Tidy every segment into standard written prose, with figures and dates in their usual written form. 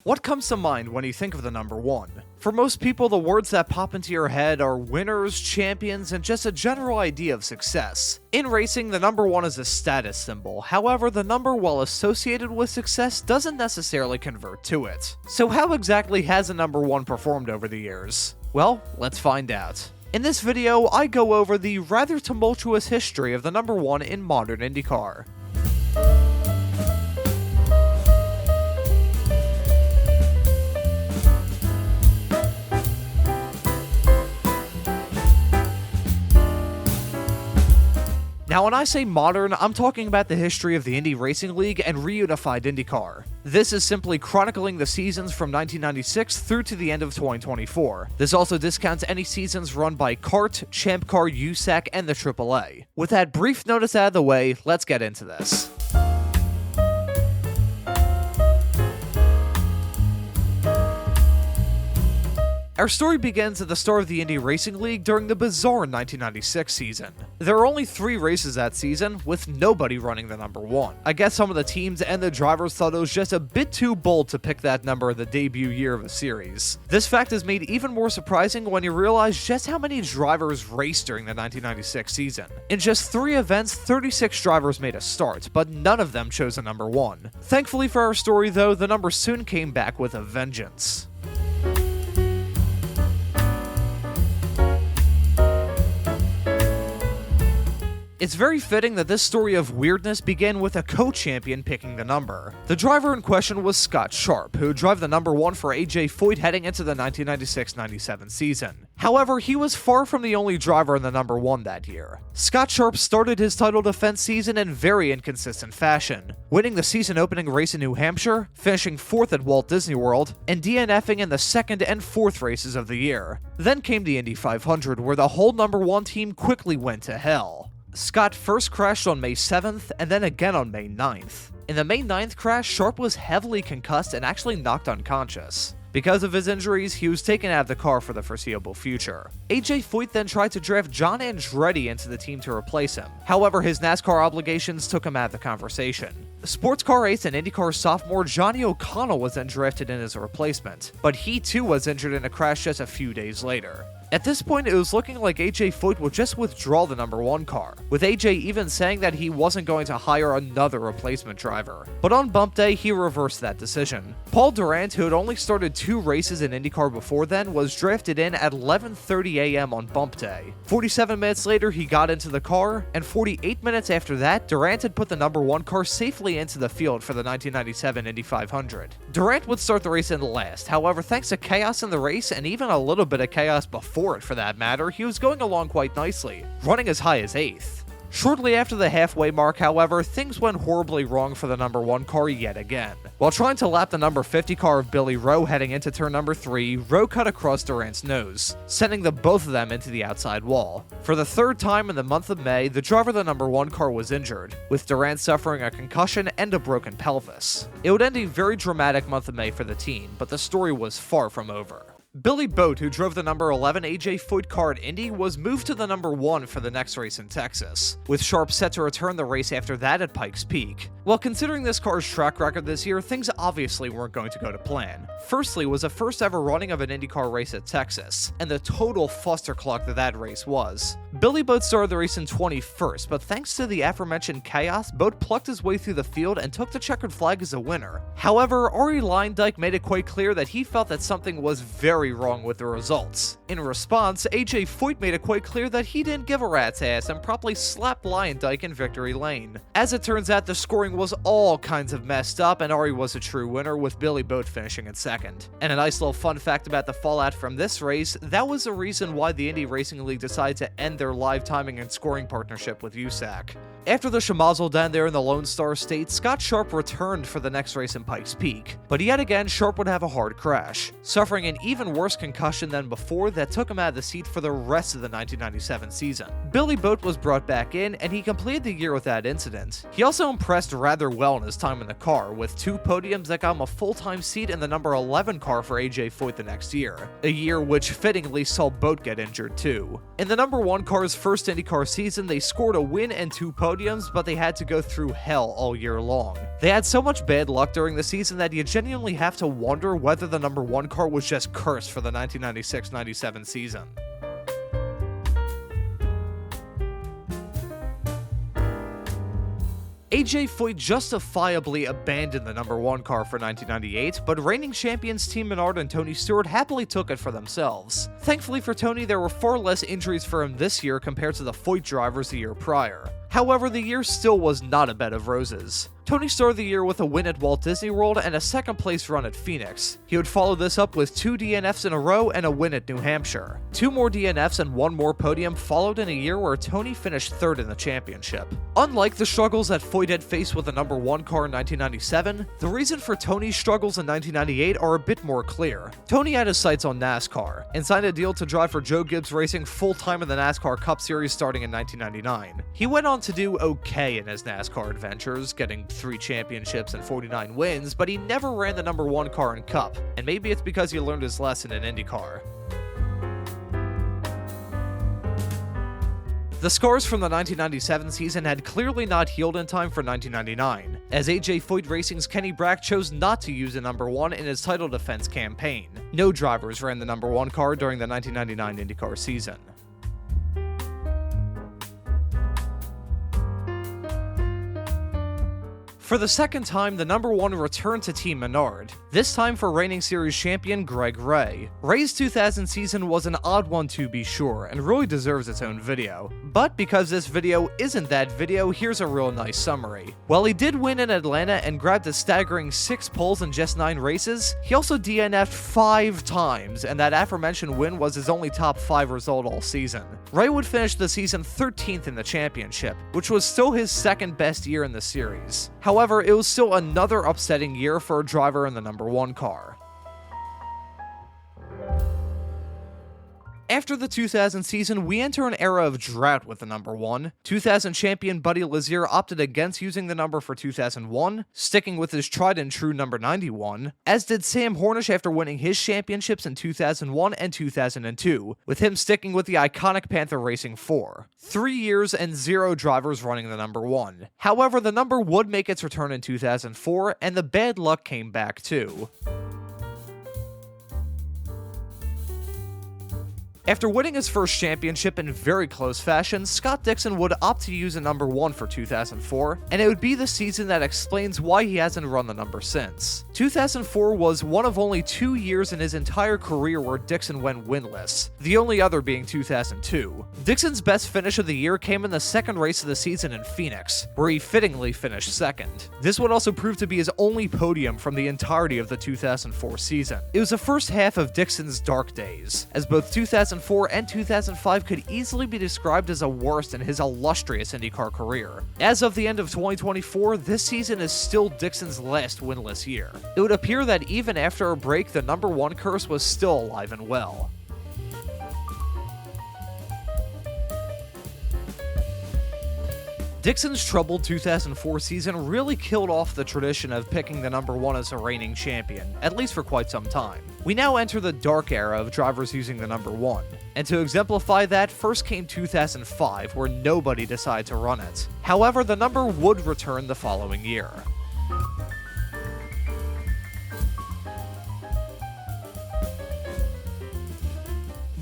What comes to mind when you think of the number one? For most people, the words that pop into your head are winners, champions, and just a general idea of success. In racing, the number one is a status symbol. However, the number, while associated with success, doesn't necessarily convert to it. So how exactly has a number one performed over the years? Well, let's find out. In this video, I go over the rather tumultuous history of the number one in modern IndyCar. Now, when I say modern, I'm talking about the history of the Indy Racing League and reunified IndyCar. This is simply chronicling the seasons from 1996 through to the end of 2024. This also discounts any seasons run by CART, Champ Car, USAC, and the AAA. With that brief notice out of the way, let's get into this. Our story begins at the start of the Indy Racing League during the bizarre 1996 season. There are only 3 races that season, with nobody running the number one. I guess some of the teams and the drivers thought it was just a bit too bold to pick that number in the debut year of a series. This fact is made even more surprising when you realize just how many drivers raced during the 1996 season. In just 3 events, 36 drivers made a start, but none of them chose a number one. Thankfully for our story though, the number soon came back with a vengeance. It's very fitting that this story of weirdness began with a co-champion picking the number. The driver in question was Scott Sharp, who drove the number one for AJ Foyt heading into the 1996-97 season. However, he was far from the only driver in the number one that year. Scott Sharp started his title defense season in very inconsistent fashion, winning the season opening race in New Hampshire, finishing 4th at Walt Disney World, and DNFing in the 2nd and 4th races of the year. Then came the Indy 500, where the whole number one team quickly went to hell. Scott first crashed on May 7th and then again on May 9th. In the May 9th crash, Sharp was heavily concussed and actually knocked unconscious. Because of his injuries, he was taken out of the car for the foreseeable future. AJ Foyt then tried to draft John Andretti into the team to replace him. However, his NASCAR obligations took him out of the conversation. Sports car ace and IndyCar sophomore Johnny O'Connell was then drafted in as a replacement, but he too was injured in a crash just a few days later. At this point, it was looking like AJ Foyt would just withdraw the number one car, with AJ even saying that he wasn't going to hire another replacement driver. But on bump day, he reversed that decision. Paul Durant, who had only started 2 races in IndyCar before then, was drafted in at 11:30 a.m. on bump day. 47 minutes later, he got into the car, and 48 minutes after that, Durant had put the number one car safely into the field for the 1997 Indy 500. Durant would start the race in last, however, thanks to chaos in the race and even a little bit of chaos before it for that matter, he was going along quite nicely, running as high as 8th. Shortly after the halfway mark, however, things went horribly wrong for the number one car yet again. While trying to lap the number 50 car of Billy Rowe heading into turn number 3, Rowe cut across Durant's nose, sending the both of them into the outside wall. For the 3rd time in the month of May, the driver of the number one car was injured, with Durant suffering a concussion and a broken pelvis. It would end a very dramatic month of May for the team, but the story was far from over. Billy Boat, who drove the number 11 AJ Foyt car at Indy, was moved to the number 1 for the next race in Texas, with Sharp set to return the race after that at Pikes Peak. While considering this car's track record this year, things obviously weren't going to go to plan. Firstly was the first ever running of an IndyCar race at Texas, and the total fustercluck that race was. Billy Boat started the race in 21st, but thanks to the aforementioned chaos, Boat plucked his way through the field and took the checkered flag as a winner. However, Arie Luyendyk made it quite clear that he felt that something was very wrong with the results. In response, AJ Foyt made it quite clear that he didn't give a rat's ass and promptly slapped Luyendyk in victory lane. As it turns out, the scoring was all kinds of messed up and Arie was a true winner, with Billy Boat finishing in 2nd. And a nice little fun fact about the fallout from this race, that was the reason why the Indy Racing League decided to end their live timing and scoring partnership with USAC. After the schmozzle down there in the Lone Star State, Scott Sharp returned for the next race in Pikes Peak, but yet again Sharp would have a hard crash, suffering an even worse concussion than before that took him out of the seat for the rest of the 1997 season. Billy Boat was brought back in, and he completed the year without incident. He also impressed rather well in his time in the car, with 2 podiums that got him a full-time seat in the number 11 car for AJ Foyt the next year, a year which fittingly saw Boat get injured too. In the number 1 car's first IndyCar season, they scored a win and 2 podiums, podiums, but they had to go through hell all year long. They had so much bad luck during the season that you genuinely have to wonder whether the number 1 car was just cursed for the 1996-97 season. AJ Foyt justifiably abandoned the number 1 car for 1998, but reigning champions Team Menard and Tony Stewart happily took it for themselves. Thankfully for Tony, there were far less injuries for him this year compared to the Foyt drivers the year prior. However, the year still was not a bed of roses. Tony started the year with a win at Walt Disney World and a second-place run at Phoenix. He would follow this up with 2 DNFs in a row and a win at New Hampshire. 2 more DNFs and 1 more podium followed in a year where Tony finished 3rd in the championship. Unlike the struggles that Foyt had faced with the number 1 car in 1997, the reason for Tony's struggles in 1998 are a bit more clear. Tony had his sights on NASCAR, and signed a deal to drive for Joe Gibbs Racing full-time in the NASCAR Cup Series starting in 1999. He went on to do okay in his NASCAR adventures, getting 3 championships and 49 wins, but he never ran the number 1 car in Cup, and maybe it's because he learned his lesson in IndyCar. The scars from the 1997 season had clearly not healed in time for 1999, as AJ Foyt Racing's Kenny Brack chose not to use the number 1 in his title defense campaign. No drivers ran the number 1 car during the 1999 IndyCar season. For the second time, the number 1 returned to Team Menard, this time for reigning series champion Greg Ray. Ray's 2000 season was an odd one to be sure, and really deserves its own video. But because this video isn't that video, here's a real nice summary. While he did win in Atlanta and grabbed a staggering 6 poles in just 9 races, he also DNF'd 5 times, and that aforementioned win was his only top 5 result all season. Ray would finish the season 13th in the championship, which was still his second best year in the series. However, it was still another upsetting year for a driver in the number 1 car. After the 2000 season, we enter an era of drought with the number 1. 2000 champion Buddy Lazier opted against using the number for 2001, sticking with his tried and true number 91, as did Sam Hornish after winning his championships in 2001 and 2002, with him sticking with the iconic Panther Racing 4. 3 years and 0 drivers running the number 1. However, the number would make its return in 2004, and the bad luck came back too. After winning his first championship in very close fashion, Scott Dixon would opt to use a number 1 for 2004, and it would be the season that explains why he hasn't run the number since. 2004 was one of only 2 years in his entire career where Dixon went winless, the only other being 2002. Dixon's best finish of the year came in the second race of the season in Phoenix, where he fittingly finished second. This would also prove to be his only podium from the entirety of the 2004 season. It was the first half of Dixon's dark days, as both 2004 and 2005 could easily be described as the worst in his illustrious IndyCar career. As of the end of 2024, this season is still Dixon's last winless year. It would appear that even after a break, the number 1 curse was still alive and well. Dixon's troubled 2004 season really killed off the tradition of picking the number 1 as a reigning champion, at least for quite some time. We now enter the dark era of drivers using the number 1. And to exemplify that, first came 2005, where nobody decided to run it. However, the number would return the following year.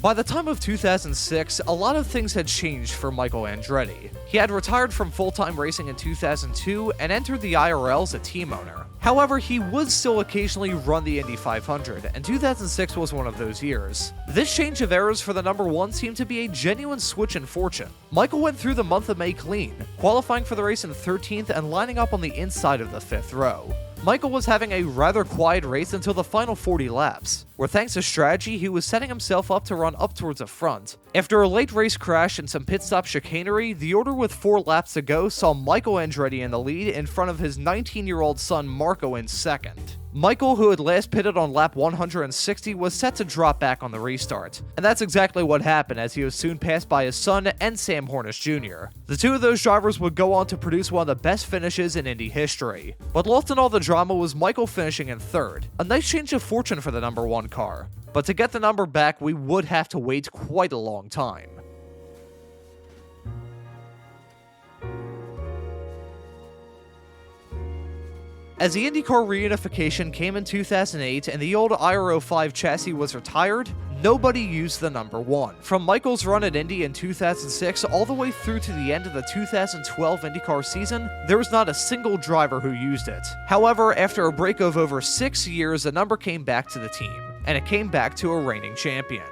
By the time of 2006, a lot of things had changed for Michael Andretti. He had retired from full-time racing in 2002 and entered the IRL as a team owner. However, he would still occasionally run the Indy 500, and 2006 was one of those years. This change of eras for the number 1 seemed to be a genuine switch in fortune. Michael went through the month of May clean, qualifying for the race in 13th and lining up on the inside of the 5th row. Michael was having a rather quiet race until the final 40 laps, where thanks to strategy, he was setting himself up to run up towards the front. After a late race crash and some pit stop chicanery, the order with 4 laps to go saw Michael Andretti in the lead in front of his 19-year-old son Marco in second. Michael, who had last pitted on lap 160, was set to drop back on the restart, and that's exactly what happened as he was soon passed by his son and Sam Hornish Jr. The two of those drivers would go on to produce one of the best finishes in Indy history. But lost in all the drama was Michael finishing in 3rd, a nice change of fortune for the number 1 car. But to get the number back, we would have to wait quite a long time. As the IndyCar reunification came in 2008 and the old IR05 chassis was retired, nobody used the number 1. From Michael's run at Indy in 2006 all the way through to the end of the 2012 IndyCar season, there was not a single driver who used it. However, after a break of over 6 years, the number came back to the team, and it came back to a reigning champion.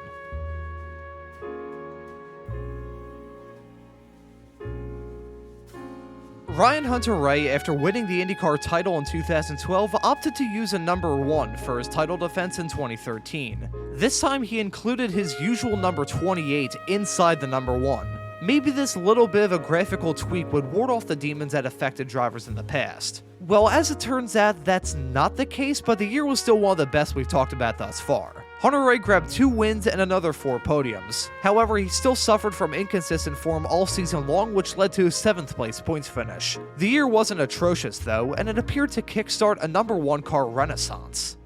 Ryan Hunter-Reay, after winning the IndyCar title in 2012, opted to use a number 1 for his title defense in 2013. This time he included his usual number 28 inside the number 1. Maybe this little bit of a graphical tweak would ward off the demons that affected drivers in the past. Well, as it turns out, that's not the case, but the year was still one of the best we've talked about thus far. Hunter-Reay grabbed 2 wins and another 4 podiums. However, he still suffered from inconsistent form all season long, which led to a 7th place points finish. The year wasn't atrocious though, and it appeared to kickstart a number 1 car renaissance.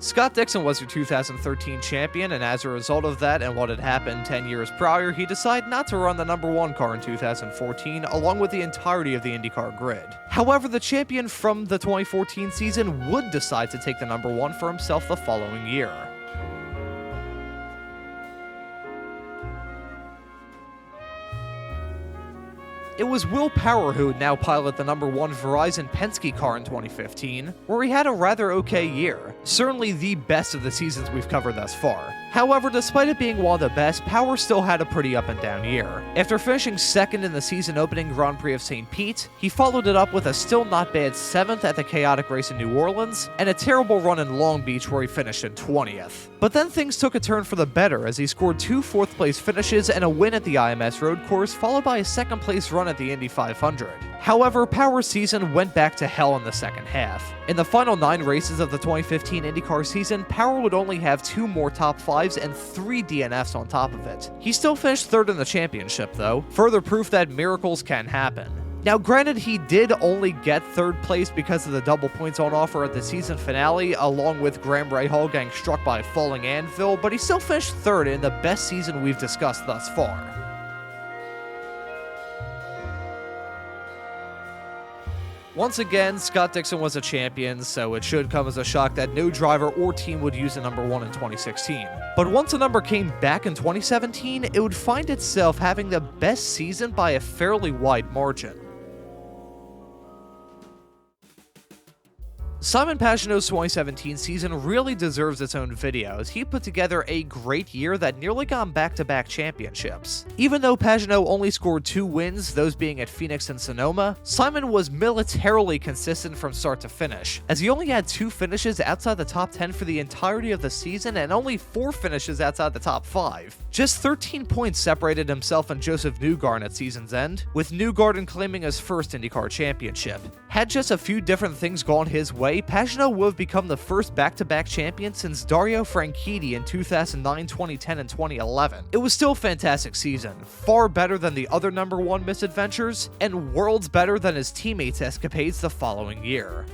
Scott Dixon was your 2013 champion, and as a result of that and what had happened 10 years prior, he decided not to run the number 1 car in 2014, along with the entirety of the IndyCar grid. However, the champion from the 2014 season would decide to take the number 1 for himself the following year. It was Will Power who would now pilot the number 1 Verizon Penske car in 2015, where he had a rather okay year. Certainly the best of the seasons we've covered thus far. However, despite it being one of the best, Power still had a pretty up and down year. After finishing 2nd in the season opening Grand Prix of St. Pete, he followed it up with a still not bad 7th at the chaotic race in New Orleans, and a terrible run in Long Beach where he finished in 20th. But then things took a turn for the better as he scored 2 4th place finishes and a win at the IMS road course, followed by a 2nd place run at the Indy 500. However, Power's season went back to hell in the second half. In the final 9 races of the 2015 IndyCar season, Power would only have 2 more top 5s and 3 DNFs on top of it. He still finished 3rd in the championship though, further proof that miracles can happen. Now granted, he did only get 3rd place because of the double points on offer at the season finale, along with Graham Rahal getting struck by a falling anvil, but he still finished 3rd in the best season we've discussed thus far. Once again, Scott Dixon was a champion, so it should come as a shock that no driver or team would use a number 1 in 2016. But once a number came back in 2017, it would find itself having the best season by a fairly wide margin. Simon Pagenaud's 2017 season really deserves its own video, as he put together a great year that nearly got him back-to-back championships. Even though Pagenaud only scored 2 wins, those being at Phoenix and Sonoma, Simon was militarily consistent from start to finish, as he only had 2 finishes outside the top 10 for the entirety of the season and only 4 finishes outside the top 5. Just 13 points separated himself and Joseph Newgarden at season's end, with Newgarden claiming his first IndyCar championship. Had just a few different things gone his way, Pagenaud would have become the first back-to-back champion since Dario Franchitti in 2009, 2010, and 2011. It was still a fantastic season, far better than the other number 1 misadventures, and worlds better than his teammates' escapades the following year.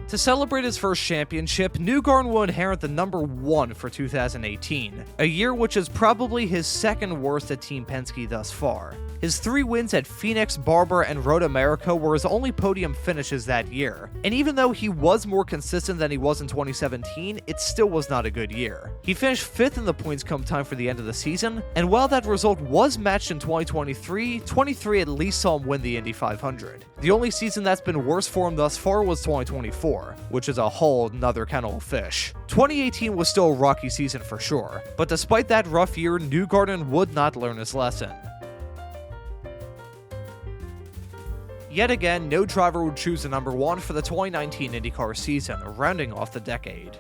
To celebrate his first championship, Newgarden will inherit the number 1 for 2018, a year which is probably his 2nd worst at Team Penske thus far. His 3 wins at Phoenix, Barber, and Road America were his only podium finishes that year, and even though he was more consistent than he was in 2017, it still was not a good year. He finished 5th in the points come time for the end of the season, and while that result was matched in 2023, 23 at least saw him win the Indy 500. The only season that's been worse for him thus far was 2024, which is a whole nother kettle of fish. 2018 was still a rocky season for sure, but despite that rough year, Newgarden would not learn his lesson. Yet again, no driver would choose the number 1 for the 2019 IndyCar season, rounding off the decade.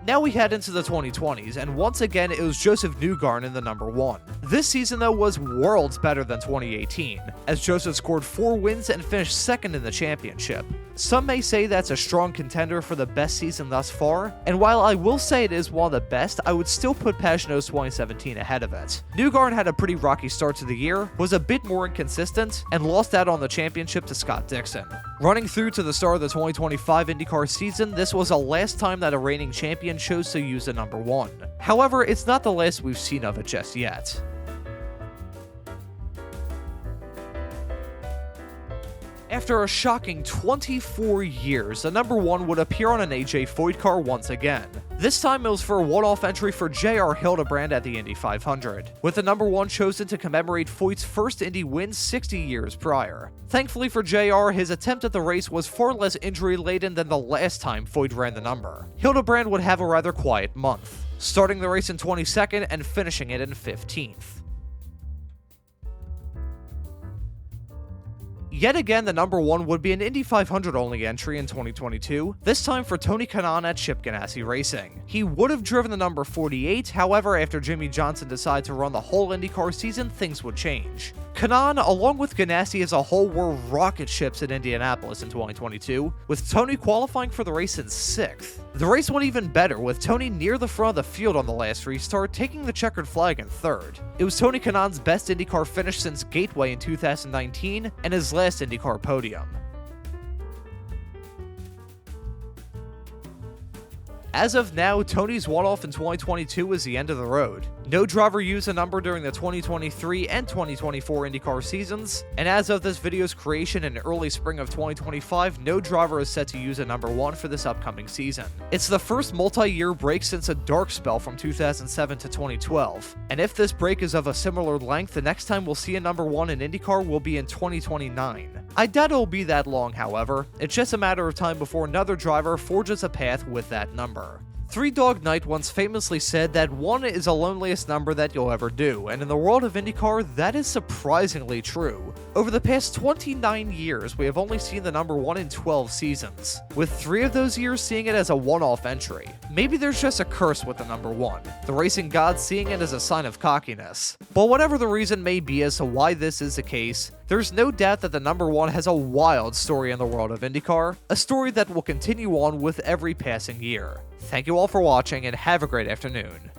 Now we head into the 2020s, and once again it was Joseph Newgarden in the number 1. This season though was worlds better than 2018, as Joseph scored 4 wins and finished 2nd in the championship. Some may say that's a strong contender for the best season thus far, and while I will say it is one of the best, I would still put Pagenaud's 2017 ahead of it. Newgarden had a pretty rocky start to the year, was a bit more inconsistent, and lost out on the championship to Scott Dixon. Running through to the start of the 2025 IndyCar season, this was the last time that a reigning champion chose to use the number 1. However, it's not the last we've seen of it just yet. After a shocking 24 years, the number 1 would appear on an AJ Foyt car once again. This time it was for a one-off entry for J.R. Hildebrand at the Indy 500, with the number 1 chosen to commemorate Foyt's first Indy win 60 years prior. Thankfully for J.R., his attempt at the race was far less injury-laden than the last time Foyt ran the number. Hildebrand would have a rather quiet month, starting the race in 22nd and finishing it in 15th. Yet again, the number 1 would be an Indy 500 only entry in 2022, this time for Tony Kanaan at Chip Ganassi Racing. He would have driven the number 48, however, after Jimmy Johnson decided to run the whole IndyCar season, things would change. Kanaan, along with Ganassi as a whole, were rocket ships at Indianapolis in 2022, with Tony qualifying for the race in 6th. The race went even better, with Tony near the front of the field on the last restart, taking the checkered flag in 3rd. It was Tony Kanaan's best IndyCar finish since Gateway in 2019, and his last IndyCar podium. As of now, Tony's one-off in 2022 is the end of the road. No driver used the number during the 2023 and 2024 IndyCar seasons, and as of this video's creation in early spring of 2025, no driver is set to use a number 1 for this upcoming season. It's the first multi-year break since a dark spell from 2007 to 2012, and if this break is of a similar length, the next time we'll see a number 1 in IndyCar will be in 2029. I doubt it'll be that long, however. It's just a matter of time before another driver forges a path with that number. Three Dog Night once famously said that 1 is the loneliest number that you'll ever do, and in the world of IndyCar, that is surprisingly true. Over the past 29 years, we have only seen the number 1 in 12 seasons, with 3 of those years seeing it as a one-off entry. Maybe there's just a curse with the number 1, the racing gods seeing it as a sign of cockiness. But whatever the reason may be as to why this is the case, there's no doubt that the number 1 has a wild story in the world of IndyCar, a story that will continue on with every passing year. Thank you all for watching and have a great afternoon.